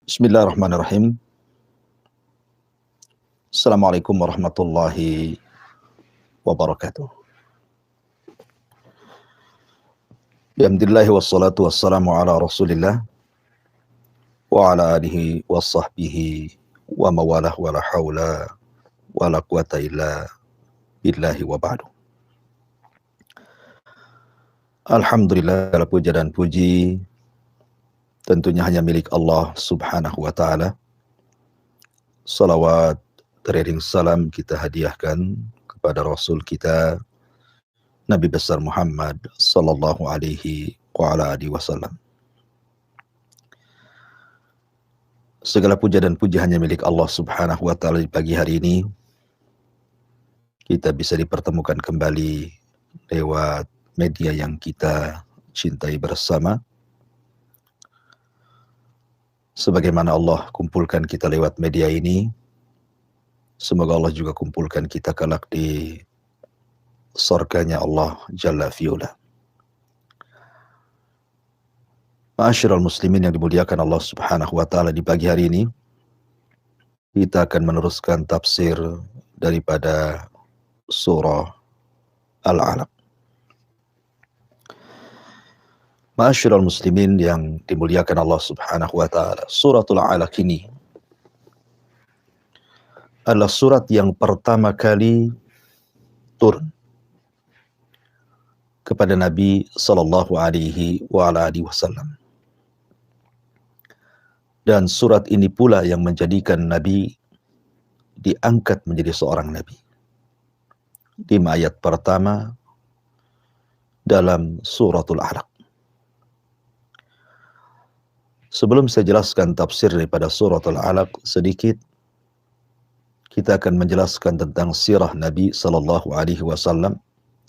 Bismillahirrahmanirrahim. Assalamualaikum warahmatullahi wabarakatuh. Alhamdulillah wassalatu wassalamu ala rasulillah wa ala alihi wa sahbihi wa mawalah wa la hawla wa la quwata illa billahi wa ba'du. Alhamdulillah, segala puja dan puji tentunya hanya milik Allah subhanahu wa ta'ala. Salawat, teriring salam kita hadiahkan kepada Rasul kita Nabi besar Muhammad sallallahu alaihi wa ala alihi wasallam. Segala puja dan puji hanya milik Allah subhanahu wa ta'ala. Di pagi hari ini kita bisa dipertemukan kembali lewat media yang kita cintai bersama. Sebagaimana Allah kumpulkan kita lewat media ini, semoga Allah juga kumpulkan kita kelak di surganya Allah Jalla fi'ula. Ma'asyiral muslimin yang dimuliakan Allah subhanahu wa ta'ala, di pagi hari ini kita akan meneruskan tafsir daripada surah Al-Alaq. Ma'asyiral muslimin yang dimuliakan Allah subhanahu wa ta'ala, suratul Alaq ini adalah surat yang pertama kali turun kepada Nabi sallallahu alaihi wa ala alihi wasallam. Dan surat ini pula yang menjadikan Nabi diangkat menjadi seorang Nabi. 5 ayat pertama dalam suratul Alaq. Sebelum saya jelaskan tafsir daripada suratul Alaq, sedikit kita akan menjelaskan tentang sirah Nabi sallallahu alaihi wasallam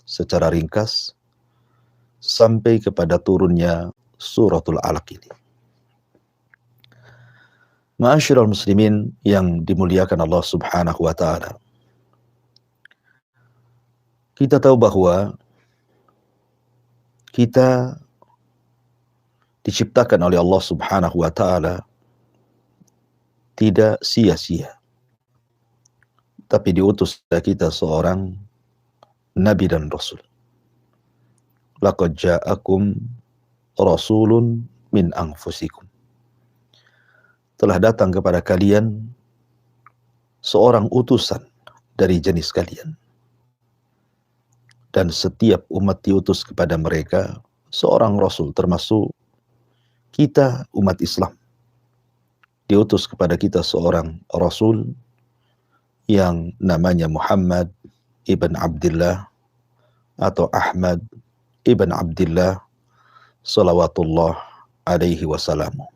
secara ringkas sampai kepada turunnya suratul Alaq ini. Ma'asyiral muslimin yang dimuliakan Allah subhanahu wa ta'ala, kita tahu bahwa kita diciptakan oleh Allah subhanahu wa ta'ala tidak sia-sia, tapi diutus kita seorang Nabi dan Rasul. Laqad ja'akum rasulun min anfusikum. Telah datang kepada kalian seorang utusan dari jenis kalian. Dan setiap umat diutus kepada mereka seorang Rasul, termasuk kita umat Islam. Diutus kepada kita seorang Rasul yang namanya Muhammad ibn Abdullah atau Ahmad ibn Abdullah salawatullah alaihi wasallam.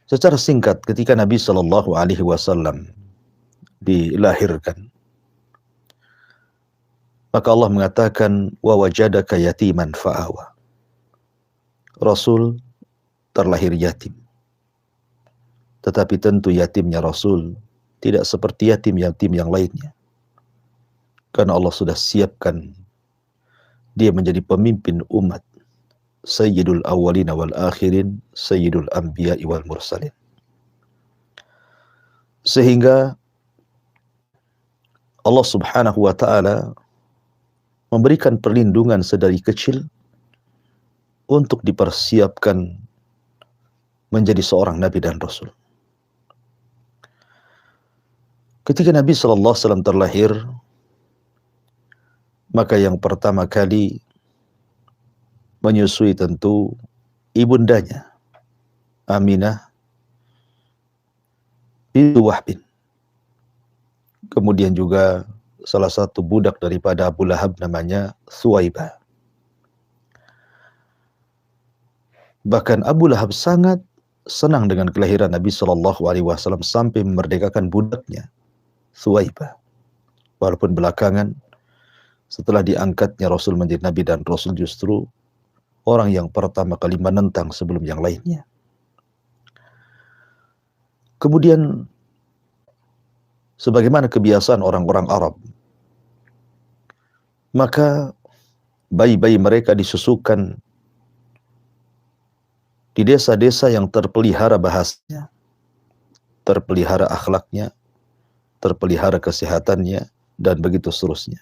Secara singkat, ketika Nabi sallallahu alaihi wasallam dilahirkan, maka Allah mengatakan wa wajadaka yatiman fa'awa. Rasul terlahir yatim. Tetapi tentu yatimnya Rasul tidak seperti yatim-yatim yang lainnya. Karena Allah sudah siapkan dia menjadi pemimpin umat, Sayyidul awwalina wal akhirin, Sayyidul anbiya'i wal mursalin. Sehingga Allah subhanahu wa ta'ala memberikan perlindungan sedari kecil untuk dipersiapkan menjadi seorang Nabi dan Rasul. Ketika Nabi sallallahu alaihi wasallam terlahir, maka yang pertama kali menyusui tentu ibundanya, Aminah binti Wahb. Kemudian juga salah satu budak daripada Abu Lahab namanya Thuwaibah. Bahkan Abu Lahab sangat senang dengan kelahiran Nabi sallallahu alaihi wasallam sampai memerdekakan budaknya, Thuwaibah. Walaupun belakangan setelah diangkatnya Rasul menjadi Nabi dan Rasul, justru orang yang pertama kali menentang sebelum yang lainnya. Kemudian sebagaimana kebiasaan orang-orang Arab, maka bayi-bayi mereka disusukan di desa-desa yang terpelihara bahasanya, terpelihara akhlaknya, terpelihara kesehatannya, dan begitu seterusnya.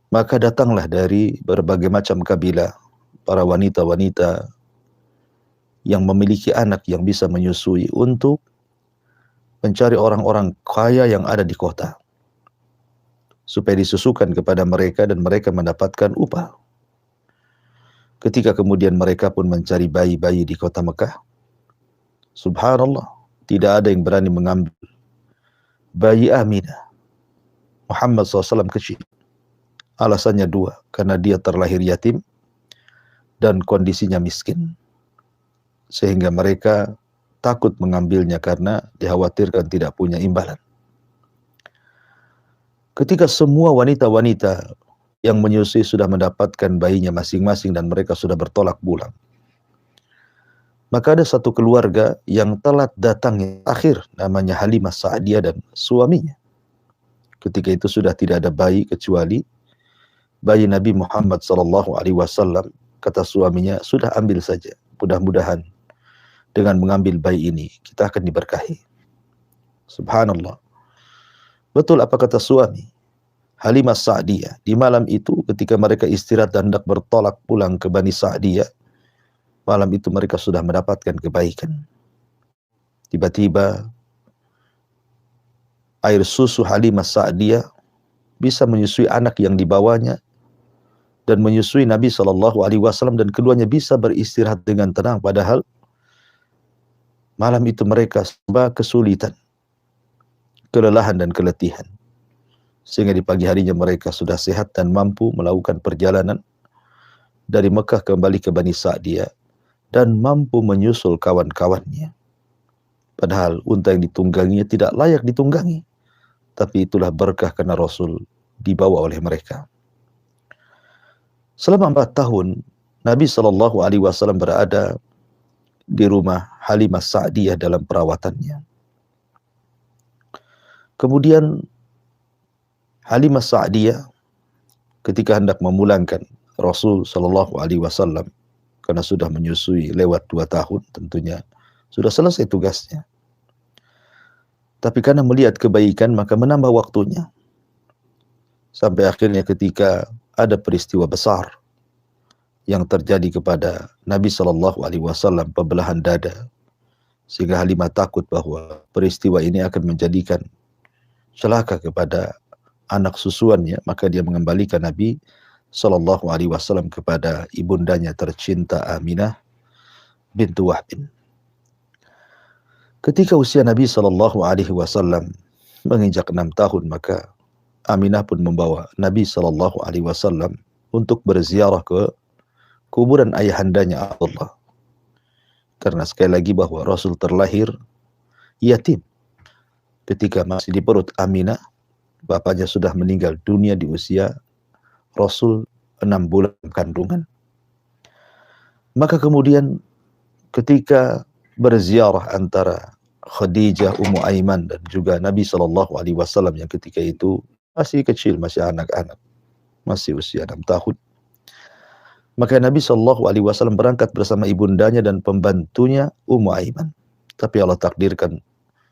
Maka datanglah dari berbagai macam kabilah para wanita-wanita yang memiliki anak yang bisa menyusui untuk mencari orang-orang kaya yang ada di kota, supaya disusukan kepada mereka dan mereka mendapatkan upah. Ketika kemudian mereka pun mencari bayi-bayi di kota Mekah, subhanallah, tidak ada yang berani mengambil bayi Aminah, Muhammad SAW kecil. Alasannya dua, karena dia terlahir yatim dan kondisinya miskin, sehingga mereka takut mengambilnya karena dikhawatirkan tidak punya imbalan. Ketika semua wanita-wanita yang menyusui sudah mendapatkan bayinya masing-masing dan mereka sudah bertolak pulang, maka ada satu keluarga yang telat datang yang akhir, namanya Halimah Sa'diyah dan suaminya. Ketika itu sudah tidak ada bayi kecuali bayi Nabi Muhammad SAW. Kata suaminya, sudah ambil saja, mudah-mudahan dengan mengambil bayi ini kita akan diberkahi. Subhanallah. Betul apa kata suami? Halimah Sa'diyah, di malam itu ketika mereka istirahat dan hendak bertolak pulang ke Bani Sa'diyah, malam itu mereka sudah mendapatkan kebaikan. Tiba-tiba air susu Halimah Sa'diyah bisa menyusui anak yang dibawanya dan menyusui Nabi SAW, dan keduanya bisa beristirahat dengan tenang, padahal malam itu mereka serba kesulitan, kelelahan dan keletihan. Sehingga di pagi harinya mereka sudah sehat dan mampu melakukan perjalanan dari Mekah kembali ke Bani Sa'diyah dan mampu menyusul kawan-kawannya. Padahal unta yang ditungganginya tidak layak ditunggangi, tapi itulah berkah karena Rasul dibawa oleh mereka. Selama 4 tahun Nabi SAW berada di rumah Halimah Sa'diyah dalam perawatannya. Kemudian Halimah Sa'diyah ketika hendak memulangkan Rasul SAW, karena sudah menyusui lewat 2 tahun, tentunya sudah selesai tugasnya. Tapi karena melihat kebaikan maka menambah waktunya. Sampai akhirnya ketika ada peristiwa besar yang terjadi kepada Nabi SAW, pembelahan dada, sehingga Halimah takut bahwa peristiwa ini akan menjadikan celaka kepada anak susuannya, maka dia mengembalikan Nabi SAW kepada ibundanya tercinta Aminah bintu Wahbin. Ketika usia Nabi SAW menginjak 6 tahun, maka Aminah pun membawa Nabi SAW untuk berziarah ke kuburan ayahandanya Abdullah. Karena sekali lagi bahwa Rasul terlahir yatim. Ketika masih di perut Aminah, bapaknya sudah meninggal dunia di usia Rasul 6 bulan kandungan. Maka kemudian ketika berziarah antara Khadijah, Ummu Aiman dan juga Nabi SAW yang ketika itu masih kecil, masih anak-anak, masih usia 6 tahun. Maka Nabi SAW berangkat bersama ibundanya dan pembantunya Ummu Aiman. Tapi Allah takdirkan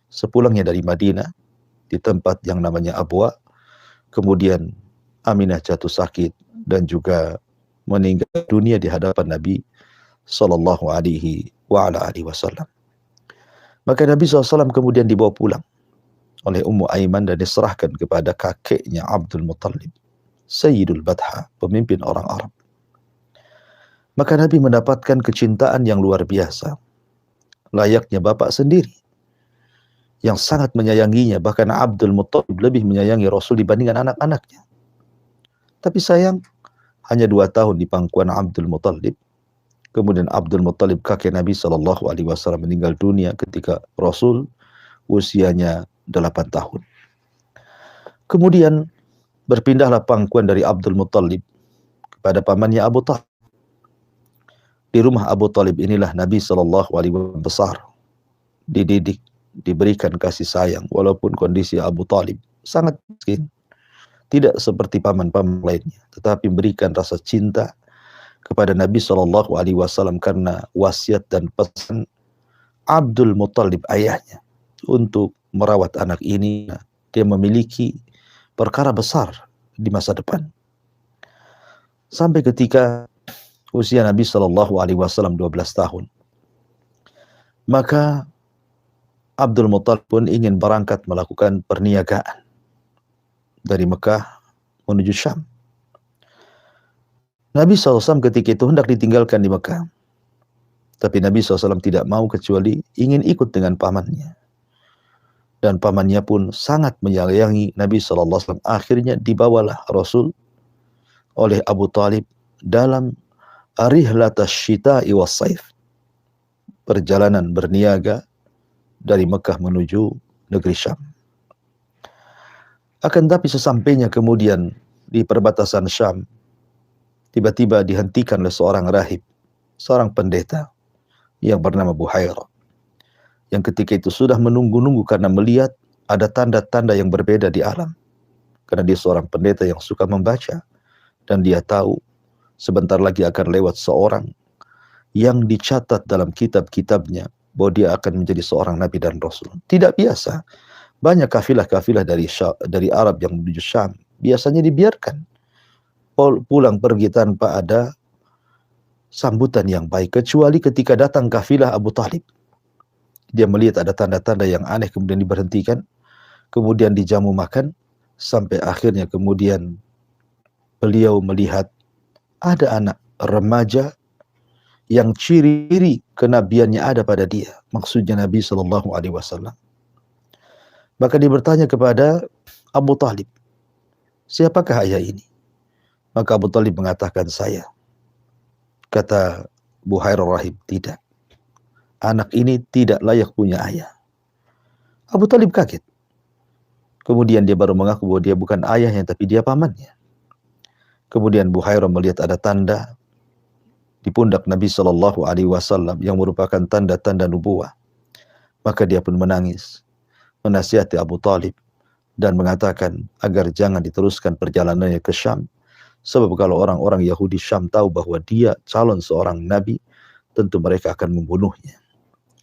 sepulangnya dari Madinah di tempat yang namanya Abwa, kemudian Aminah jatuh sakit dan juga meninggal dunia di hadapan Nabi SAW. Maka Nabi SAW kemudian dibawa pulang oleh Ummu Aiman dan diserahkan kepada kakeknya Abdul Muttalib, Sayyidul Badha, pemimpin orang Arab. Maka Nabi mendapatkan kecintaan yang luar biasa, layaknya bapak sendiri yang sangat menyayanginya. Bahkan Abdul Muttalib lebih menyayangi Rasul dibandingkan anak-anaknya. Tapi sayang, hanya 2 tahun di pangkuan Abdul Muttalib. Kemudian Abdul Muttalib, kakek Nabi SAW, meninggal dunia ketika Rasul usianya 8 tahun. Kemudian berpindahlah pangkuan dari Abdul Muttalib kepada pamannya Abu Talib. Di rumah Abu Talib inilah Nabi SAW besar, dididik, diberikan kasih sayang, walaupun kondisi Abu Talib sangat miskin, tidak seperti paman-paman lainnya, tetapi memberikan rasa cinta kepada Nabi Shallallahu Alaihi Wasallam karena wasiat dan pesan Abdul Muttalib ayahnya untuk merawat anak ini. Dia memiliki perkara besar di masa depan. Sampai ketika usia Nabi Shallallahu Alaihi Wasallam 12 tahun, maka Abdul Muttalib pun ingin berangkat melakukan perniagaan dari Mekah menuju Syam. Nabi SAW ketika itu hendak ditinggalkan di Mekah, tapi Nabi SAW tidak mau kecuali ingin ikut dengan pamannya. Dan pamannya pun sangat menyayangi Nabi SAW. Akhirnya dibawalah Rasul oleh Abu Talib dalam rihlatas syita'i was saif, perjalanan berniaga dari Mekah menuju negeri Syam. Akan tapi sesampainya kemudian di perbatasan Syam, tiba-tiba dihentikan oleh seorang rahib, seorang pendeta yang bernama Buhairah, yang ketika itu sudah menunggu-nunggu karena melihat ada tanda-tanda yang berbeda di alam. Karena dia seorang pendeta yang suka membaca, dan dia tahu sebentar lagi akan lewat seorang yang dicatat dalam kitab-kitabnya bahwa dia akan menjadi seorang nabi dan rasul. Tidak biasa. Banyak kafilah-kafilah dari Arab yang menuju Syam biasanya dibiarkan pulang pergi tanpa ada sambutan yang baik, kecuali ketika datang kafilah Abu Talib. Dia melihat ada tanda-tanda yang aneh, kemudian diberhentikan, kemudian dijamu makan, sampai akhirnya kemudian beliau melihat ada anak remaja yang ciri-ciri kenabiannya ada pada dia, maksudnya Nabi Shallallahu Alaihi Wasallam. Maka dia bertanya kepada Abu Talib, siapakah ayah ini? Maka Abu Talib mengatakan, saya. Kata Buhairah rahib, tidak. Anak ini tidak layak punya ayah. Abu Talib kaget. Kemudian dia baru mengaku bahwa dia bukan ayahnya, tapi dia pamannya. Kemudian Buhairah melihat ada tanda di pundak Nabi Shallallahu Alaihi Wasallam yang merupakan tanda-tanda nubuah. Maka dia pun menangis, menasihati Abu Talib dan mengatakan agar jangan diteruskan perjalanannya ke Syam. Sebab kalau orang-orang Yahudi Syam tahu bahwa dia calon seorang nabi, tentu mereka akan membunuhnya.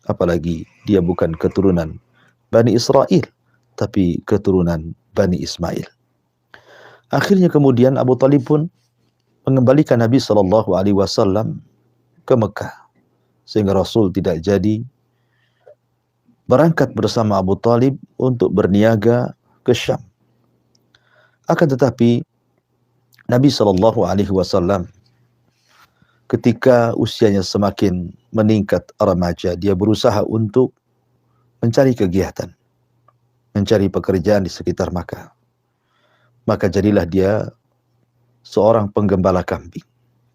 Apalagi dia bukan keturunan Bani Israel, tapi keturunan Bani Ismail. Akhirnya kemudian Abu Talib pun mengembalikan Nabi Shallallahu Alaihi Wasallam ke Mekah, sehingga Rasul tidak jadi berangkat bersama Abu Talib untuk berniaga ke Syam. Akan tetapi Nabi Shallallahu Alaihi Wasallam ketika usianya semakin meningkat remaja, dia berusaha untuk mencari kegiatan, mencari pekerjaan di sekitar Makkah. Maka jadilah dia seorang penggembala kambing.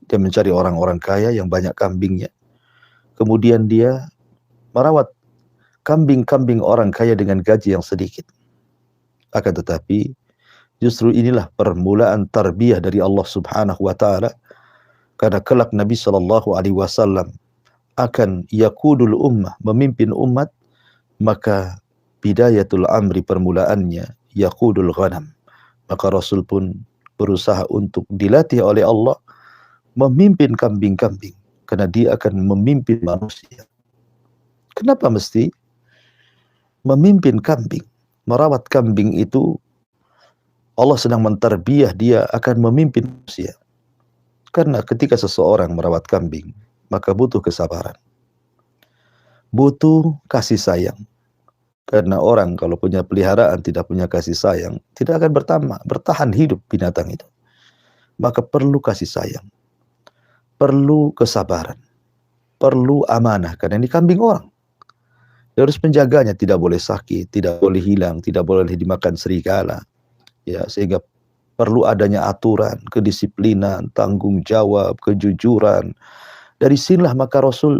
Dia mencari orang-orang kaya yang banyak kambingnya. Kemudian dia merawat kambing-kambing orang kaya dengan gaji yang sedikit. Akan tetapi justru inilah permulaan tarbiyah dari Allah Subhanahu wa taala, karena kelak Nabi Shallallahu Alaihi Wasallam akan yaqudul ummah, memimpin umat, maka bidayatul amri, permulaannya yaqudul ghanam. Maka Rasul pun berusaha untuk dilatih oleh Allah memimpin kambing-kambing, karena dia akan memimpin manusia. Kenapa mesti memimpin kambing? Merawat kambing itu Allah sedang mentarbiyah dia akan memimpin manusia. Karena ketika seseorang merawat kambing, maka butuh kesabaran, butuh kasih sayang. Karena orang kalau punya peliharaan tidak punya kasih sayang, tidak akan bertahan hidup binatang itu. Maka perlu kasih sayang, perlu kesabaran, perlu amanah, karena ini kambing orang. Dia harus menjaganya, tidak boleh sakit, tidak boleh hilang, tidak boleh dimakan serigala. Ya, sehingga perlu adanya aturan, kedisiplinan, tanggung jawab, kejujuran. Dari sinilah maka Rasul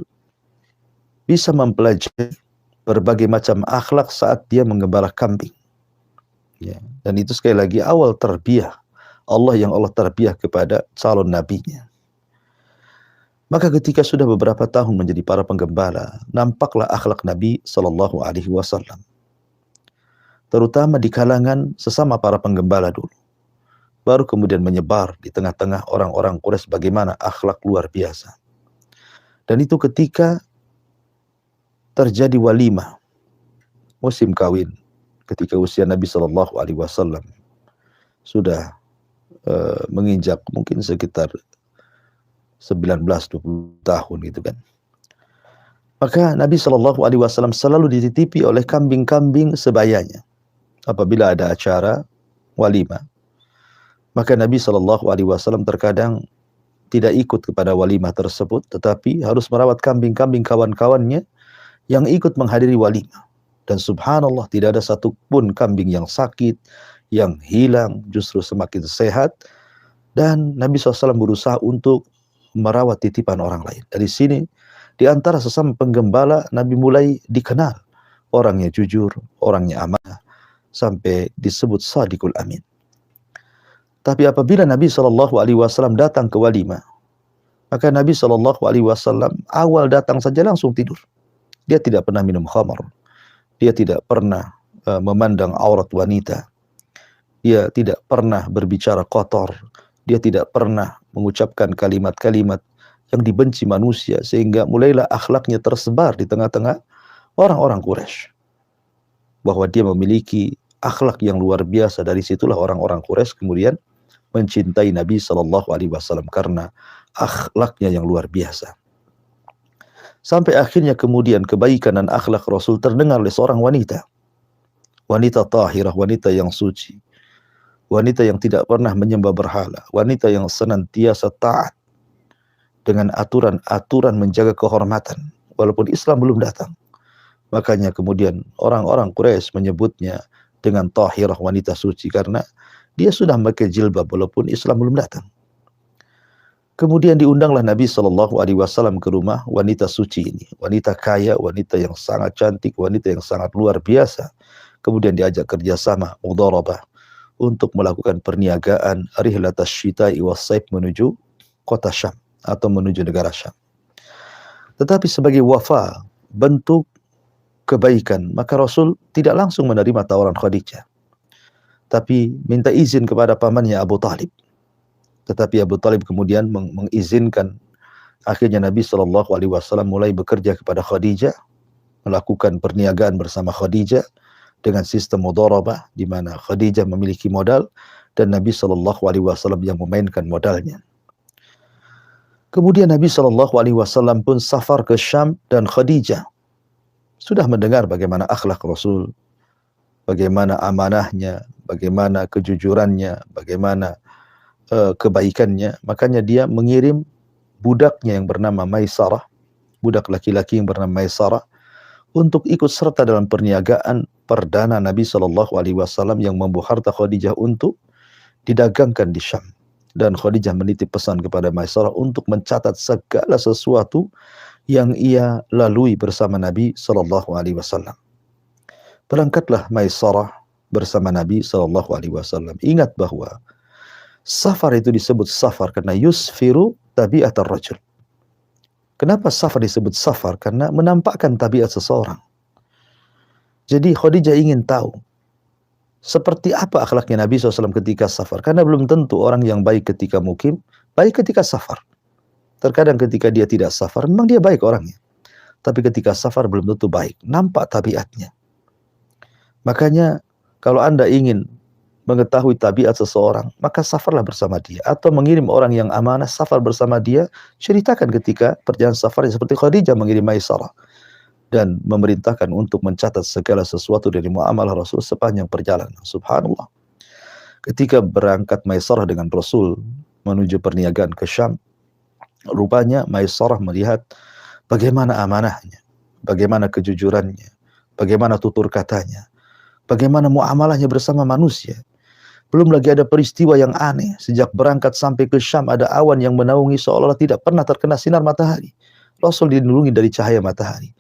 bisa mempelajari berbagai macam akhlak saat dia menggembala kambing. Ya, dan itu sekali lagi awal tarbiyah Allah yang Allah tarbiyah kepada calon nabinya. Maka ketika sudah beberapa tahun menjadi para penggembala, nampaklah akhlak Nabi Shallallahu Alaihi Wasallam, terutama di kalangan sesama para penggembala dulu. baru kemudian menyebar di tengah-tengah orang-orang Quraisy bagaimana akhlak luar biasa. Dan itu ketika terjadi walimah, musim kawin, ketika usia Nabi Shallallahu Alaihi Wasallam sudah menginjak mungkin sekitar 19-20 tahun gitu kan. Maka Nabi Shallallahu Alaihi Wasallam selalu dititipi oleh kambing-kambing sebayanya. Apabila ada acara walimah, maka Nabi Shallallahu Alaihi Wasallam terkadang tidak ikut kepada walimah tersebut, tetapi harus merawat kambing-kambing kawan-kawannya yang ikut menghadiri walimah. Dan subhanallah, tidak ada satupun kambing yang sakit, yang hilang, justru semakin sehat. Dan Nabi SAW berusaha untuk merawat titipan orang lain. Dari sini, di antara sesama penggembala, Nabi mulai dikenal. Orangnya jujur, orangnya amanah, sampai disebut Sadiqul Amin. Tapi apabila Nabi SAW datang ke walimah, maka Nabi SAW awal datang saja langsung tidur. Dia tidak pernah minum khamar. Dia tidak pernah memandang aurat wanita. Dia tidak pernah berbicara kotor. Dia tidak pernah mengucapkan kalimat-kalimat yang dibenci manusia, sehingga mulailah akhlaknya tersebar di tengah-tengah orang-orang Quraisy bahwa dia memiliki akhlak yang luar biasa. Dari situlah orang-orang Quraisy kemudian mencintai Nabi Shallallahu Alaihi Wasallam karena akhlaknya yang luar biasa. Sampai akhirnya kemudian kebaikan dan akhlak Rasul terdengar oleh seorang wanita. Wanita tahirah, wanita yang suci. Wanita yang tidak pernah menyembah berhala. Wanita yang senantiasa taat dengan aturan-aturan menjaga kehormatan. Walaupun Islam belum datang. Makanya kemudian orang-orang Quraisy menyebutnya dengan tahirah, wanita suci. Karena dia sudah memakai jilbab walaupun Islam belum datang. Kemudian diundanglah Nabi Shallallahu Alaihi Wasallam ke rumah wanita suci ini, wanita kaya, wanita yang sangat cantik, wanita yang sangat luar biasa. Kemudian diajak kerjasama mudharabah untuk melakukan perniagaan rihlatas syita'i was-saif menuju kota Syam atau menuju negara Syam. Tetapi sebagai wafa, bentuk kebaikan, maka Rasul tidak langsung menerima tawaran Khadijah, tapi minta izin kepada pamannya Abu Talib. Tetapi Abu Talib kemudian mengizinkan. Akhirnya Nabi Shallallahu Alaihi Wasallam mulai bekerja kepada Khadijah, melakukan perniagaan bersama Khadijah dengan sistem mudharabah, di mana Khadijah memiliki modal dan Nabi Shallallahu Alaihi Wasallam yang memainkan modalnya. Kemudian Nabi Shallallahu Alaihi Wasallam pun safar ke Syam, dan Khadijah sudah mendengar bagaimana akhlak Rasul, bagaimana amanahnya, bagaimana kejujurannya, bagaimana kebaikannya. Makanya dia mengirim budaknya yang bernama Maisarah, budak laki-laki yang bernama Maisarah, untuk ikut serta dalam perniagaan perdana Nabi Shallallahu Alaihi Wasallam yang membawa harta Khadijah untuk didagangkan di Syam. Dan Khadijah menitip pesan kepada Maisarah untuk mencatat segala sesuatu yang ia lalui bersama Nabi Shallallahu Alaihi Wasallam. Berangkatlah Maisarah bersama Nabi Shallallahu Alaihi Wasallam. Ingat bahwa safar itu disebut safar karena yusfiru tabi'at ar-rajul. Kenapa safar disebut safar? Karena menampakkan tabiat seseorang. Jadi Khadijah ingin tahu seperti apa akhlaknya Nabi SAW ketika safar. Karena belum tentu orang yang baik ketika mukim, baik ketika safar. Terkadang ketika dia tidak safar, memang dia baik orangnya. Tapi ketika safar belum tentu baik. Nampak tabiatnya. Makanya kalau Anda ingin mengetahui tabiat seseorang, maka safarlah bersama dia. Atau mengirim orang yang amanah, safar bersama dia. Ceritakan ketika perjalanan safarnya, seperti Khadijah mengirim Maisarah dan memerintahkan untuk mencatat segala sesuatu dari muamalah Rasul sepanjang perjalanan. Subhanallah. Ketika berangkat Maisarah dengan Rasul menuju perniagaan ke Syam, rupanya Maisarah melihat bagaimana amanahnya, bagaimana kejujurannya, bagaimana tutur katanya, bagaimana muamalahnya bersama manusia. Belum lagi ada peristiwa yang aneh. Sejak berangkat sampai ke Syam ada awan yang menaungi seolah-olah tidak pernah terkena sinar matahari. Rasul dilindungi dari cahaya matahari.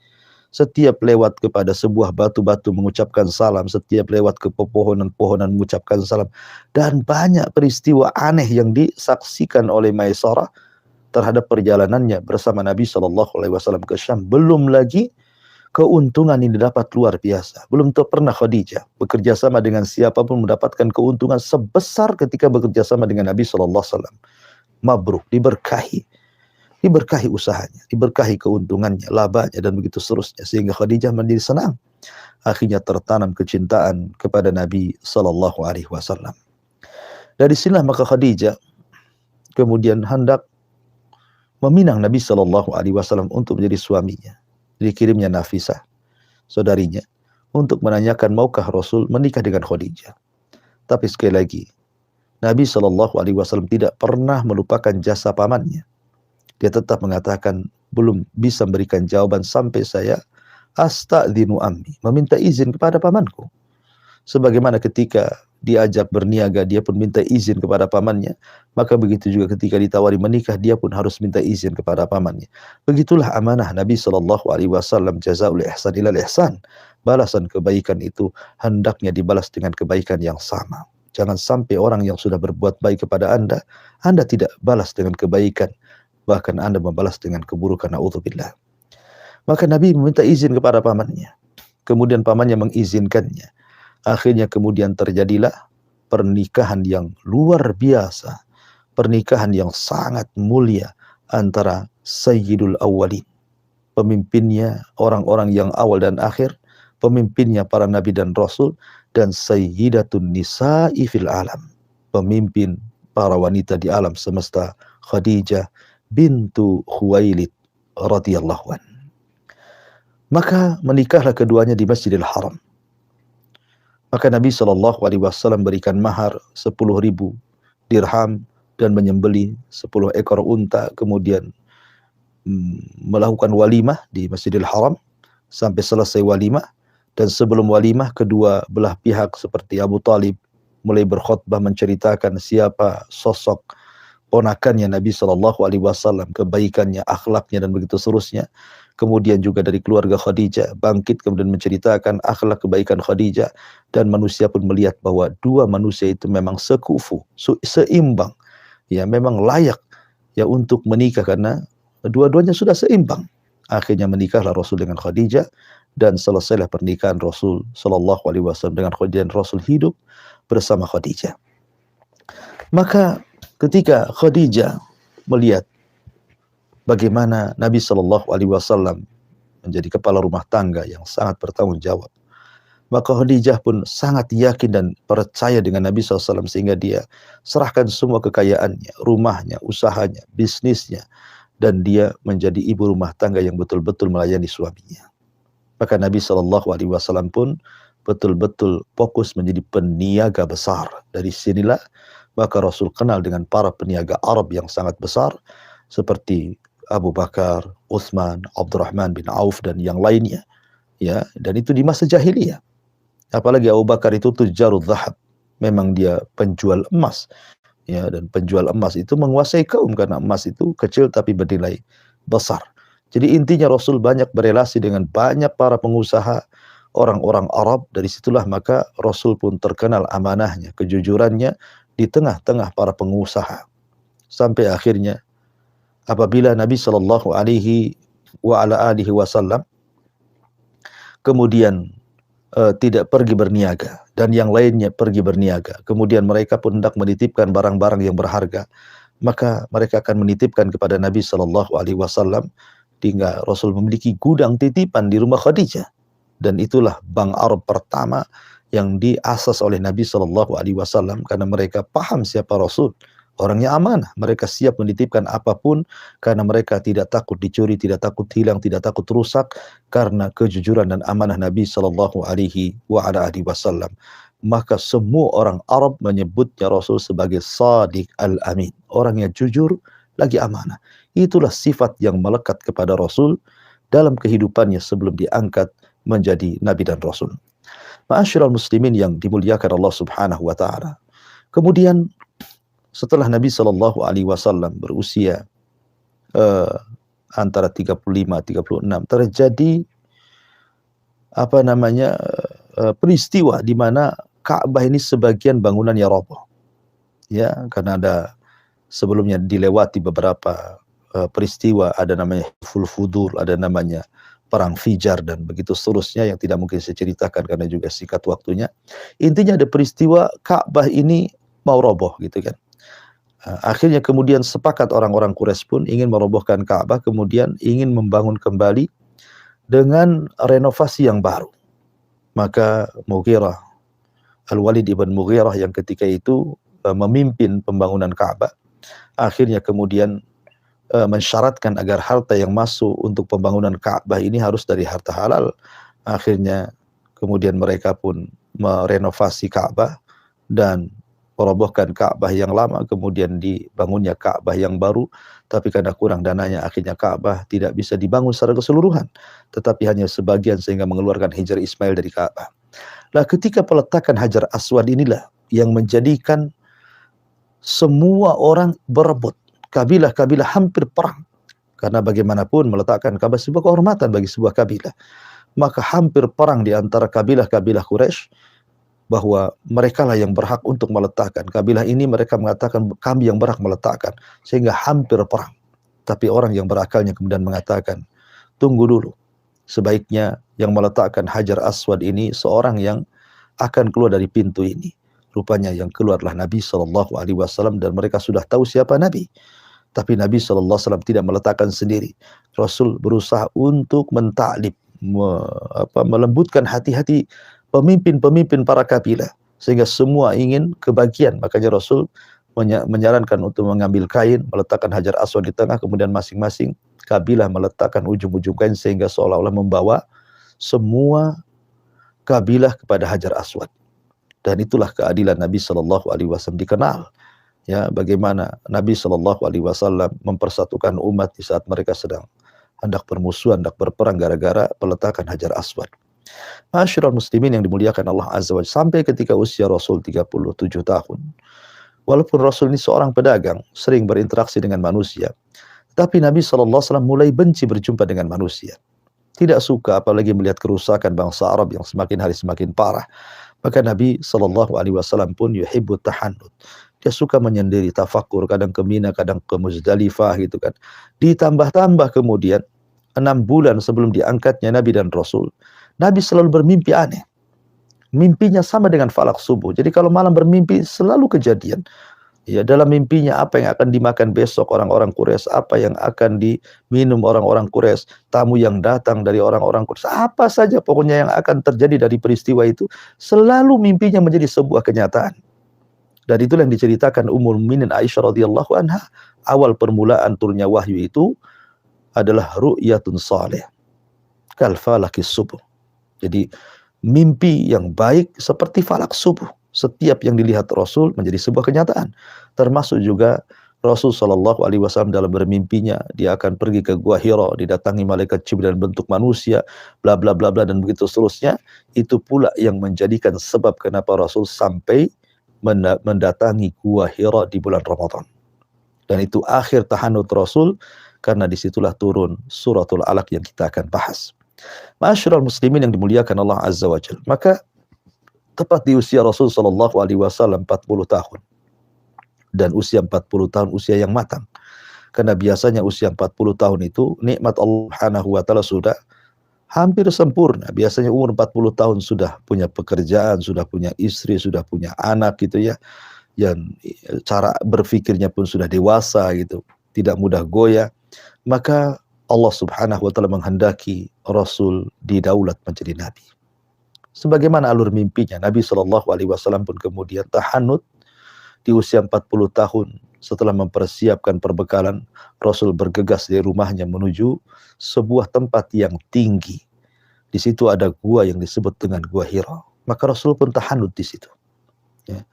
Setiap lewat kepada sebuah batu-batu mengucapkan salam. Setiap lewat ke pepohonan-pohonan mengucapkan salam. Dan banyak peristiwa aneh yang disaksikan oleh Maisarah terhadap perjalanannya bersama Nabi SAW ke Syam. Belum lagi keuntungan ini dapat luar biasa. Belum pernah Khadijah bekerja sama dengan siapapun mendapatkan keuntungan sebesar ketika bekerja sama dengan Nabi Sallallahu Alaihi Wasallam. Mabruk, diberkahi usahanya, diberkahi keuntungannya, labanya, dan begitu seterusnya. Sehingga Khadijah menjadi senang. Akhirnya tertanam kecintaan kepada Nabi Sallallahu Alaihi Wasallam. Dari sinilah maka Khadijah kemudian hendak meminang Nabi Sallallahu Alaihi Wasallam untuk menjadi suaminya. Dikirimnya Nafisah, saudarinya, untuk menanyakan maukah Rasul menikah dengan Khadijah. Tapi sekali lagi, Nabi Sallallahu Alaihi Wasallam tidak pernah melupakan jasa pamannya. Dia tetap mengatakan belum bisa memberikan jawaban sampai saya astadzinu ammi, meminta izin kepada pamanku. Sebagaimana ketika diajak berniaga, dia pun minta izin kepada pamannya, maka begitu juga ketika ditawari menikah, dia pun harus minta izin kepada pamannya. Begitulah amanah Nabi Sallallahu Alaihi Wasallam, jazaul ihsan ilal ihsan. Balasan kebaikan itu hendaknya dibalas dengan kebaikan yang sama. Jangan sampai orang yang sudah berbuat baik kepada Anda tidak balas dengan kebaikan, bahkan Anda membalas dengan keburukan. Na'udzubillah. Maka Nabi meminta izin kepada pamannya. Kemudian pamannya mengizinkannya. Akhirnya kemudian terjadilah pernikahan yang luar biasa. Pernikahan yang sangat mulia antara Sayyidul Awwalin, pemimpinnya orang-orang yang awal dan akhir, pemimpinnya para nabi dan rasul, dan Sayyidatun Nisa'i fil alam, pemimpin para wanita di alam semesta, Khadijah bintu Khuwailid radhiyallahu an. Maka menikahlah keduanya di Masjidil Haram. Maka Nabi Shallallahu Alaihi Wasallam berikan mahar 10.000 dirham dan menyembelih 10 ekor unta, kemudian melakukan walimah di Masjidil Haram sampai selesai walimah. Dan sebelum walimah, kedua belah pihak seperti Abu Talib mulai berkhutbah menceritakan siapa sosok ponakannya Nabi Shallallahu Alaihi Wasallam, kebaikannya, akhlaknya, dan begitu seterusnya. Kemudian juga dari keluarga Khadijah bangkit kemudian menceritakan akhlak kebaikan Khadijah, dan manusia pun melihat bahwa dua manusia itu memang sekufu, seimbang, ya memang layak ya untuk menikah karena dua-duanya sudah seimbang. Akhirnya menikahlah Rasul dengan Khadijah, dan selesailah pernikahan Rasul Shallallahu Alaihi Wasallam dengan Khadijah, dan Rasul hidup bersama Khadijah. Maka ketika Khadijah melihat bagaimana Nabi Shallallahu Alaihi Wasallam menjadi kepala rumah tangga yang sangat bertanggung jawab, maka Khadijah pun sangat yakin dan percaya dengan Nabi SAW, sehingga dia serahkan semua kekayaannya, rumahnya, usahanya, bisnisnya, dan dia menjadi ibu rumah tangga yang betul-betul melayani suaminya. Maka Nabi Shallallahu Alaihi Wasallam pun betul-betul fokus menjadi peniaga besar. Dari sinilah maka Rasul kenal dengan para peniaga Arab yang sangat besar seperti Abu Bakar, Utsman, Abdurrahman bin Auf, dan yang lainnya. Ya, dan itu di masa jahiliyah. Apalagi Abu Bakar itu tujjarul dhahab, memang dia penjual emas. Ya, dan penjual emas itu menguasai kaum karena emas itu kecil tapi bernilai besar. Jadi intinya Rasul banyak berelasi dengan banyak para pengusaha orang-orang Arab. Dari situlah maka Rasul pun terkenal amanahnya, kejujurannya di tengah-tengah para pengusaha. Sampai akhirnya apabila Nabi Shallallahu Alaihi Wasallam kemudian tidak pergi berniaga dan yang lainnya pergi berniaga, kemudian mereka pun hendak menitipkan barang-barang yang berharga, maka mereka akan menitipkan kepada Nabi Shallallahu Alaihi Wasallam. Hingga Rasul memiliki gudang titipan di rumah Khadijah, dan itulah Bank Arab pertama yang diasas oleh Nabi Shallallahu Alaihi Wasallam karena mereka paham siapa Rasul. Orangnya amanah, mereka siap menitipkan apapun karena mereka tidak takut dicuri, tidak takut hilang, tidak takut rusak karena kejujuran dan amanah Nabi Shallallahu Alaihi Wasallam. Maka semua orang Arab menyebutnya Rasul sebagai Shadiq al-Amin, orang yang jujur lagi amanah. Itulah sifat yang melekat kepada Rasul dalam kehidupannya sebelum diangkat menjadi Nabi dan Rasul. Ma'asyiral muslimin yang dimuliakan Allah Subhanahu wa taala. Kemudian setelah Nabi Shallallahu Alaihi Wasallam berusia antara 35-36, terjadi peristiwa di mana Ka'bah ini sebagian bangunannya roboh. Ya, karena ada sebelumnya dilewati beberapa peristiwa, ada namanya Fudur, ada namanya perang Fijar dan begitu seterusnya yang tidak mungkin saya ceritakan karena juga singkat waktunya. Intinya ada peristiwa Ka'bah ini mau roboh gitu kan. Akhirnya kemudian sepakat orang-orang Quraisy pun ingin merobohkan Ka'bah, kemudian ingin membangun kembali dengan renovasi yang baru. Maka Mughirah, Al-Walid ibn Mughirah yang ketika itu memimpin pembangunan Ka'bah, akhirnya kemudian mensyaratkan agar harta yang masuk untuk pembangunan Ka'bah ini harus dari harta halal. Akhirnya kemudian mereka pun merenovasi Ka'bah dan merobohkan Ka'bah yang lama, kemudian dibangunnya Ka'bah yang baru. Tapi karena kurang dananya, akhirnya Ka'bah tidak bisa dibangun secara keseluruhan, tetapi hanya sebagian sehingga mengeluarkan Hijr Ismail dari Ka'bah. Nah, ketika peletakan Hajar Aswad inilah yang menjadikan semua orang berebut. Kabilah-kabilah hampir perang. Karena bagaimanapun meletakkan Ka'bah sebuah kehormatan bagi sebuah kabilah. Maka hampir perang di antara kabilah-kabilah Quraisy bahwa mereka lah yang berhak untuk meletakkan. Kabilah ini mereka mengatakan kami yang berhak meletakkan. Sehingga hampir perang. Tapi orang yang berakalnya kemudian mengatakan, tunggu dulu. Sebaiknya yang meletakkan Hajar Aswad ini seorang yang akan keluar dari pintu ini. Rupanya yang keluarlah Nabi SAW dan mereka sudah tahu siapa Nabi. Tapi Nabi SAW tidak meletakkan sendiri. Rasul berusaha untuk mentaklib, melembutkan hati-hati pemimpin-pemimpin para kabilah. Sehingga semua ingin kebagian. Makanya Rasul menyarankan untuk mengambil kain, meletakkan Hajar Aswad di tengah, kemudian masing-masing kabilah meletakkan ujung-ujung kain sehingga seolah-olah membawa semua kabilah kepada Hajar Aswad. Dan itulah keadilan Nabi SAW dikenal. Ya, bagaimana Nabi SAW mempersatukan umat di saat mereka sedang hendak bermusuhan, hendak berperang gara-gara peletakan Hajar Aswad. Ma'asyiral muslimin yang dimuliakan Allah Azza wa Jalla, sampai ketika usia Rasul 37 tahun. Walaupun Rasul ini seorang pedagang, sering berinteraksi dengan manusia, tapi Nabi SAW mulai benci berjumpa dengan manusia. Tidak suka apalagi melihat kerusakan bangsa Arab yang semakin hari semakin parah. Maka Nabi SAW pun yuhibbut tahannut. Dia suka menyendiri, tafakur, kadang ke Mina, kadang ke Muzdalifah gitu kan. Ditambah-tambah kemudian 6 bulan sebelum diangkatnya Nabi dan Rasul, Nabi selalu bermimpi aneh. Mimpinya sama dengan falak subuh. Jadi kalau malam bermimpi selalu kejadian. Ya, dalam mimpinya apa yang akan dimakan besok orang-orang Quraisy, apa yang akan diminum orang-orang Quraisy, tamu yang datang dari orang-orang Quraisy, apa saja pokoknya yang akan terjadi dari peristiwa itu, selalu mimpinya menjadi sebuah kenyataan. Dan itulah yang diceritakan Ummul Mukminin Aisyah radhiyallahu anha. Awal permulaan turunnya wahyu itu adalah ru'yatun salih kal falakis subuh. Jadi mimpi yang baik seperti falak subuh. Setiap yang dilihat Rasul menjadi sebuah kenyataan. Termasuk juga Rasul SAW dalam bermimpinya, dia akan pergi ke Gua Hira, didatangi malaikat Jibril dalam bentuk manusia, bla bla bla bla dan begitu seterusnya. Itu pula yang menjadikan sebab kenapa Rasul sampai mendatangi Gua Hira di bulan Ramadan. Dan itu akhir tahanut Rasul, karena disitulah turun suratul Alaq yang kita akan bahas. Ma'asyiral muslimin yang dimuliakan Allah Azza wa Jalla. Maka tepat di usia Rasul SAW 40 tahun. Dan usia 40 tahun usia yang matang. Karena biasanya usia 40 tahun itu nikmat Allah Subhanahu wa taala sudah hampir sempurna. Biasanya umur 40 tahun sudah punya pekerjaan, sudah punya istri, sudah punya anak gitu ya. Dan cara berpikirnya pun sudah dewasa gitu. Tidak mudah goyah. Maka Allah Subhanahu wa taala menghendaki Rasul didaulat menjadi nabi. Sebagaimana alur mimpinya, Nabi SAW pun kemudian tahanut di usia 40 tahun. Setelah mempersiapkan perbekalan, Rasul bergegas dari rumahnya menuju sebuah tempat yang tinggi. Di situ ada gua yang disebut dengan Gua Hira. Maka Rasul pun tahanut di situ. Ya.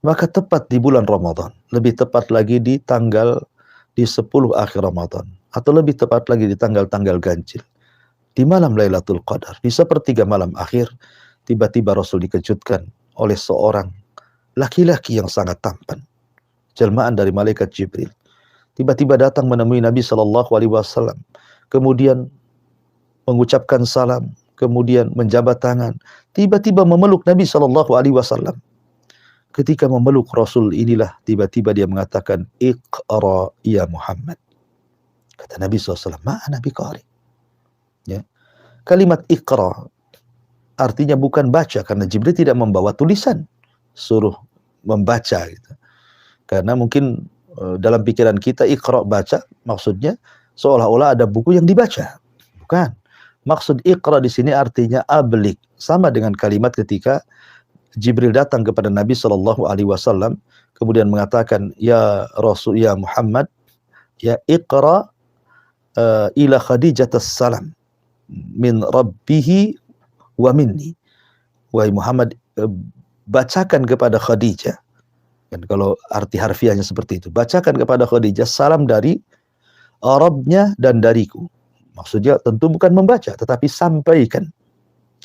Maka tepat di bulan Ramadan, lebih tepat lagi di 10 akhir Ramadan, atau lebih tepat lagi di tanggal-tanggal ganjil, di malam Lailatul Qadar, di sepertiga malam akhir, tiba-tiba Rasul dikejutkan oleh seorang laki-laki yang sangat tampan, jelmaan dari malaikat Jibril. Tiba-tiba datang menemui Nabi SAW, kemudian mengucapkan salam, kemudian menjabat tangan, tiba-tiba memeluk Nabi SAW. Ketika memeluk Rasul inilah tiba-tiba dia mengatakan, Iqra ya Muhammad. Kata Nabi SAW, ma'ana biqari. Ya. kalimat Iqra artinya bukan baca, karena Jibril tidak membawa tulisan, suruh membaca gitu. Karena mungkin dalam pikiran kita Iqra baca maksudnya seolah-olah ada buku yang dibaca. Bukan. Maksud Iqra di sini artinya ablig, sama dengan kalimat ketika Jibril datang kepada Nabi Shallallahu Alaihi Wasallam kemudian mengatakan, ya Rasul, ya Muhammad, ya Iqra ila Khadijah salam min Rabbihi wa minni. Wahai Muhammad, bacakan kepada Khadijah. Dan kalau arti harfiahnya seperti itu, bacakan kepada Khadijah salam dari Rabbnya dan dariku. Maksudnya tentu bukan membaca, tetapi sampaikan.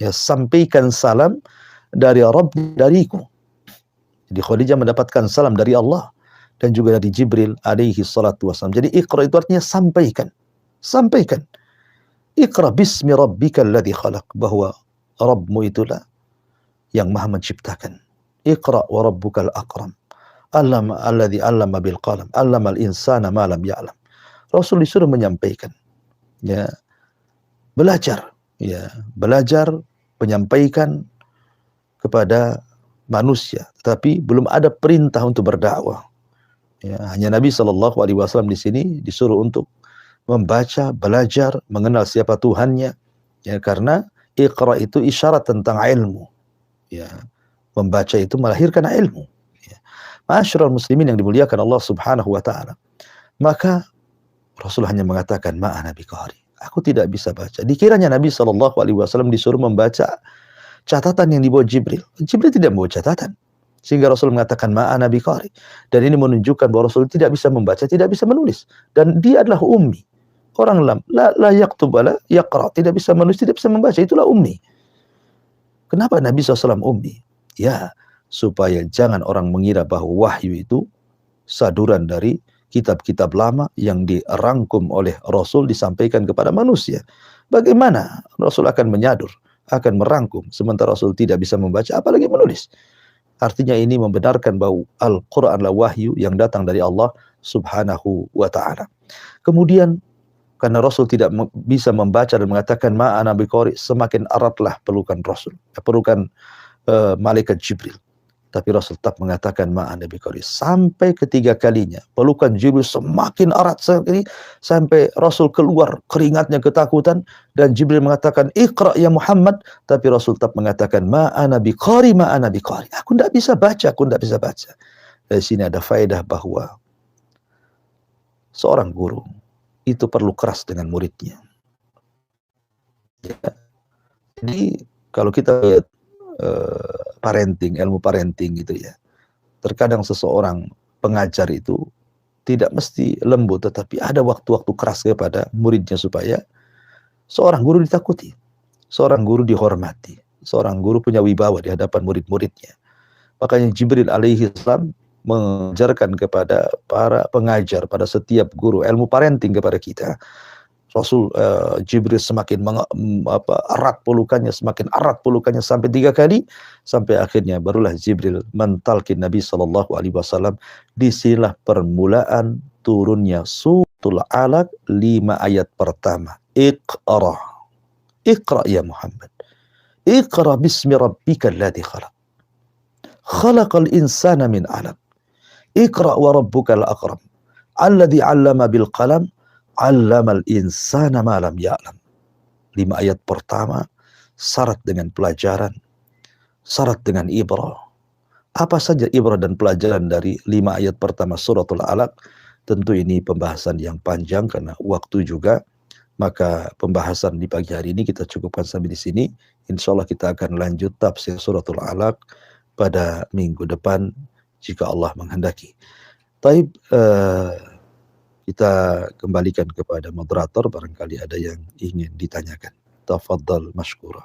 Ya, sampaikan salam dari Rabb dariku. Jadi Khadijah mendapatkan salam dari Allah dan juga dari Jibril alaihi salatu wassalam. Jadi Iqra itu artinya sampaikan. Sampaikan. Iqra bismi rabbikal ladzi khalaq, bahwa Rabbmu itulah yang Maha menciptakan. Iqra wa rabbukal akram. Allama alladzi 'allama bil qalam, 'allamal insana ma lam ya'lam. Rasul disuruh menyampaikan. Ya. Belajar, ya, belajar menyampaikan kepada manusia, tetapi belum ada perintah untuk berdakwah. Ya, hanya Nabi Shallallahu Alaihi Wasallam di sini disuruh untuk membaca, belajar, mengenal siapa Tuhannya. Ya, karena Iqra itu isyarat tentang ilmu. Ya, membaca itu melahirkan ilmu. Ya. Ma'asyiral muslimin yang dimuliakan Allah Subhanahu Wa Taala. Maka Rasul hanya mengatakan ma'ana biqari. Aku tidak bisa baca. Dikiranya Nabi Shallallahu Alaihi Wasallam disuruh membaca catatan yang dibawa Jibril. Jibril tidak membawa catatan. Sehingga Rasul mengatakan ma'ana biqari. Dan ini menunjukkan bahwa Rasul tidak bisa membaca, tidak bisa menulis. Dan dia adalah ummi. Orang la yaktub wala yaqra, tidak bisa menulis, tidak bisa membaca. Itulah ummi. Kenapa Nabi SAW ummi? Ya, supaya jangan orang mengira bahwa wahyu itu saduran dari kitab-kitab lama yang dirangkum oleh Rasul disampaikan kepada manusia. Bagaimana Rasul akan menyadur, akan merangkum, sementara Rasul tidak bisa membaca, apalagi menulis. Artinya ini membenarkan bahwa Al-Quran adalah wahyu yang datang dari Allah Subhanahu wa Ta'ala. Kemudian karena Rasul tidak bisa membaca dan mengatakan ma'ana biqari, semakin eratlah pelukan Rasul, pelukan malaikat Jibril. Tapi Rasul tetap mengatakan ma'ana biqari. Sampai ketiga kalinya pelukan Jibril semakin erat sekali, sampai Rasul keluar keringatnya ketakutan, dan Jibril mengatakan Iqra ya Muhammad, tapi Rasul tetap mengatakan ma'ana biqari, ma'ana biqari. Aku tidak bisa baca, aku tidak bisa baca. Dari sini ada faedah bahwa seorang guru itu perlu keras dengan muridnya. Ya. Jadi kalau kita lihat parenting, ilmu parenting gitu ya, terkadang seseorang pengajar itu tidak mesti lembut, tetapi ada waktu-waktu keras kepada muridnya supaya seorang guru ditakuti, seorang guru dihormati, seorang guru punya wibawa di hadapan murid-muridnya. Makanya Jibril alaihi salam mengajarkan kepada para pengajar, pada setiap guru ilmu parenting kepada kita. Rasul Jibril semakin erat pelukannya, semakin erat pelukannya sampai 3 kali, sampai akhirnya barulah Jibril mentalkin Nabi Shallallahu Alaihi Wasallam. Disinilah permulaan turunnya suratul Alaq 5 ayat pertama. Iqra, Iqra ya Muhammad, Iqra bismi rabbikal ladzi khalaq, khalaqal insana min 'alaq, Iqra wa rabbukal akram, alladzi 'allama bil qalam, 'allamal insana ma lam ya'lam. 5 ayat pertama syarat dengan pelajaran, syarat dengan ibrah. Apa saja ibrah dan pelajaran dari 5 ayat pertama suratul Alaq? Tentu ini pembahasan yang panjang karena waktu juga. Maka pembahasan di pagi hari ini kita cukupkan sampai di sini. Insyaallah kita akan lanjut tafsir suratul Alaq pada minggu depan jika Allah menghendaki. Taib, kita kembalikan kepada moderator, barangkali ada yang ingin ditanyakan. Tafadhal mashkura.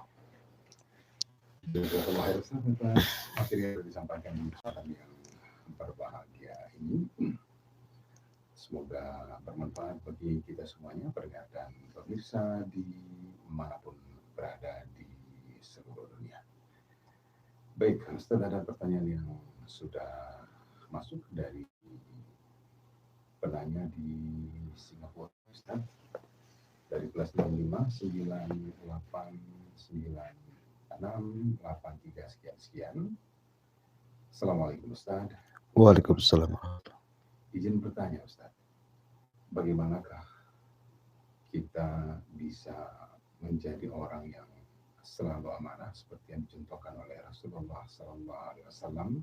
Materi yang disampaikan di kesempatan yang berbahagia ini semoga bermanfaat bagi kita semuanya, pendengar dan pemirsa di manapun berada di seluruh dunia. Baik, setelah ada pertanyaan yang sudah masuk dari penanya di Singapura, Ustaz, dari sekian. Assalamualaikum Ustaz. Waalaikumsalam. Izin bertanya Ustaz, bagaimanakah kita bisa menjadi orang yang selalu amanah seperti yang dicontohkan oleh Rasulullah SAW,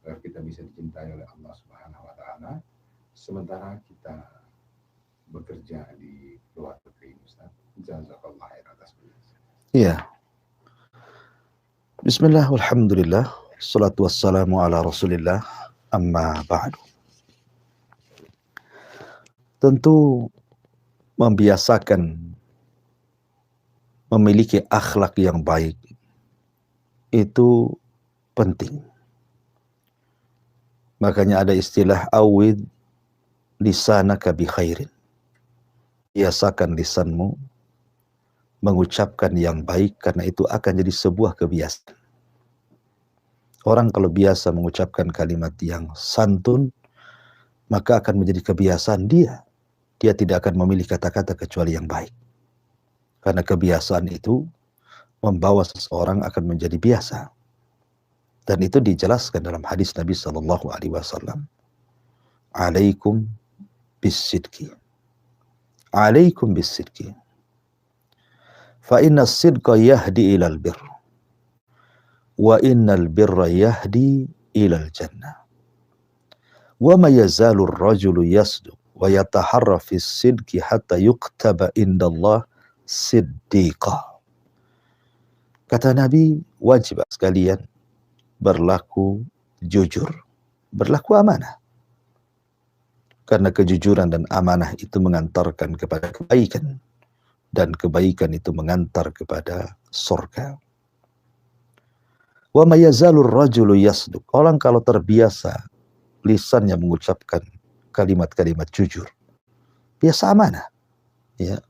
agar kita bisa dicintai oleh Allah Subhanahu Wa Taala sementara kita bekerja di luar negeri, Ustaz. Jazakallah khair atas penjelasan. Iya. Bismillah, walhamdulillah, salatu wassalamu ala rasulillah, amma ba'du. Tentu membiasakan memiliki akhlak yang baik itu penting. Makanya ada istilah awid lisanaka bi khairin. Biasakan lisanmu mengucapkan yang baik, karena itu akan jadi sebuah kebiasaan. Orang kalau biasa mengucapkan kalimat yang santun, maka akan menjadi kebiasaan dia. Dia tidak akan memilih kata-kata kecuali yang baik. Karena kebiasaan itu membawa seseorang akan menjadi biasa. Dan itu dijelaskan dalam hadis Nabi Sallallahu Alaihi Wasallam. Alaikum bisidqi. Alaikum bisidqi. Fa inna sidqa yahdi ilal birr. Wa innal birra yahdi ilal jannah. Wa ma yazalu ar-rajulu yasduq wa yataharra fi sidqi hatta yuktaba indallah siddiqa. Kata Nabi, wajib sekalian berlaku jujur, berlaku amanah. Karena kejujuran dan amanah itu mengantarkan kepada kebaikan, dan kebaikan itu mengantar kepada surga. Wa ma yazalu ar-rajulu yasduq. Orang kalau terbiasa lisannya mengucapkan kalimat-kalimat jujur, biasa amanah, ya,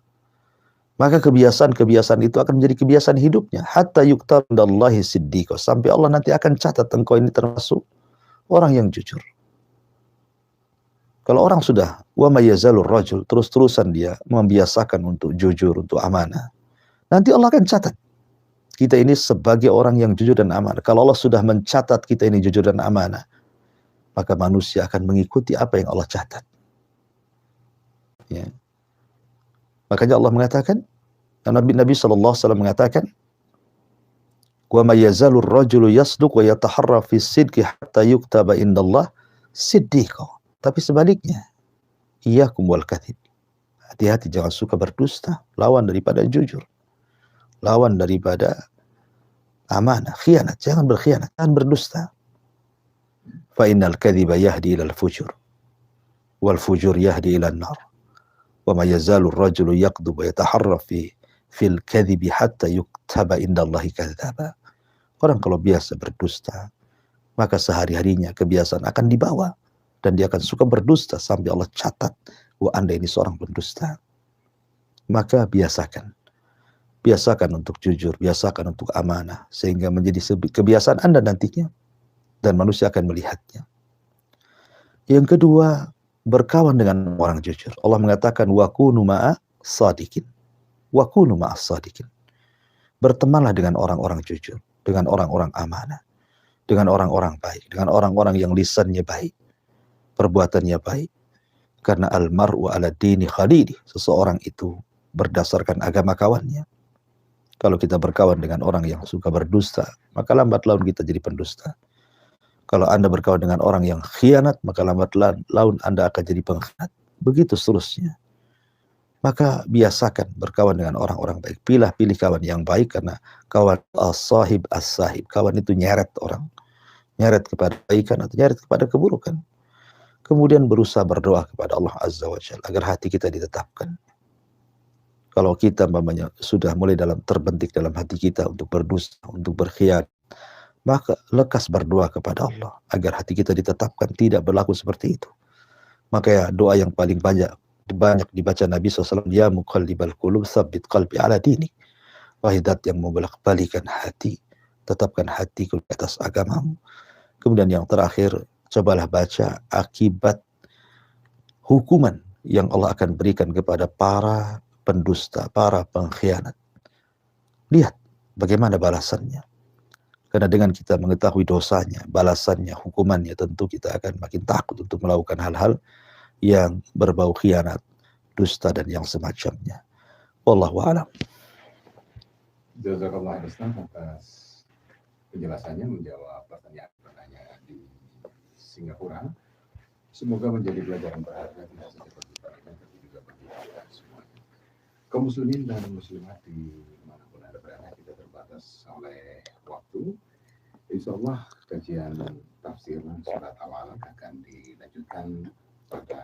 maka kebiasaan-kebiasaan itu akan menjadi kebiasaan hidupnya. Hatta yuktab indallahi siddiqa. Sampai Allah nanti akan catat engkau ini termasuk orang yang jujur. Kalau orang sudah wa ma yazalur rajul, terus-terusan dia membiasakan untuk jujur, untuk amanah, nanti Allah akan catat kita ini sebagai orang yang jujur dan amanah. Kalau Allah sudah mencatat kita ini jujur dan amanah, maka manusia akan mengikuti apa yang Allah catat. Ya. Makanya Allah mengatakan, Nabi sallallahu alaihi wasallam mengatakan, wa may yazalur rajulu yasduq wa yataharra fi sidqi hatta yuktaba indallah siddiqa. Tapi sebaliknya, iyyakum wal kadhib. Hati-hati, jangan suka berdusta, lawan daripada jujur. Lawan daripada amanah, khianat, jangan berkhianat, jangan berdusta. Fa innal kadhiba yahdi ilal fujur wal fujur yahdi ilan nar. Wa ma yazalu ar-rajulu yaqdub wa yataharra fil kadhibi hatta yuktaba indallahi kadzdzaba. Orang kalau biasa berdusta, maka sehari-harinya kebiasaan akan dibawa dan dia akan suka berdusta sampai Allah catat, wah Anda ini seorang pendusta. Maka biasakan untuk jujur, biasakan untuk amanah, sehingga menjadi kebiasaan Anda nantinya dan manusia akan melihatnya. Yang kedua, berkawan dengan orang jujur. Allah mengatakan wa kunu ma'as sadiqin. Wa kunu ma'as sadiqin. Bertemanlah dengan orang-orang jujur, dengan orang-orang amanah, dengan orang-orang baik, dengan orang-orang yang lisannya baik, perbuatannya baik. Karena al-mar'u ala dini khalili. Seseorang itu berdasarkan agama kawannya. Kalau kita berkawan dengan orang yang suka berdusta, maka lambat laun kita jadi pendusta. Kalau Anda berkawan dengan orang yang khianat, maka lambat laun Anda akan jadi pengkhianat. Begitu seterusnya. Maka biasakan berkawan dengan orang-orang baik. Pilih kawan yang baik, karena kawan as-sahib as-sahib. Kawan itu nyeret orang. Nyeret kepada kebaikan atau nyeret kepada keburukan. Kemudian berusaha berdoa kepada Allah Azza wa Jalla agar hati kita ditetapkan. Kalau kita sudah mulai terbentik dalam hati kita untuk berdusta, untuk berkhianat, maka lekas berdoa kepada Allah agar hati kita ditetapkan tidak berlaku seperti itu. Maka ya, doa yang paling banyak dibaca Nabi SAW, ya muqallibal qulub tsabbit qalbi ala dinik. Wahai zat yang membolak-balikan hati, tetapkan hatiku di atas agamamu. Kemudian yang terakhir, cobalah baca akibat hukuman yang Allah akan berikan kepada para pendusta, para pengkhianat. Lihat bagaimana balasannya. Karena dengan kita mengetahui dosanya, balasannya, hukumannya, tentu kita akan makin takut untuk melakukan hal-hal yang berbau khianat, dusta, dan yang semacamnya. Wallahu a'lam. Jazakallah Ustaz atas penjelasannya, menjawab pertanyaan-pertanyaan di Singapura. Semoga menjadi pelajaran berharga tidak saja bagi kita, tapi juga bagi kita semuanya. Kaum muslimin dan muslimat dimanapun Anda berada, kita terbatas oleh waktu. Insya Allah kajian tafsir surat Al-Alaq akan dilanjutkan pada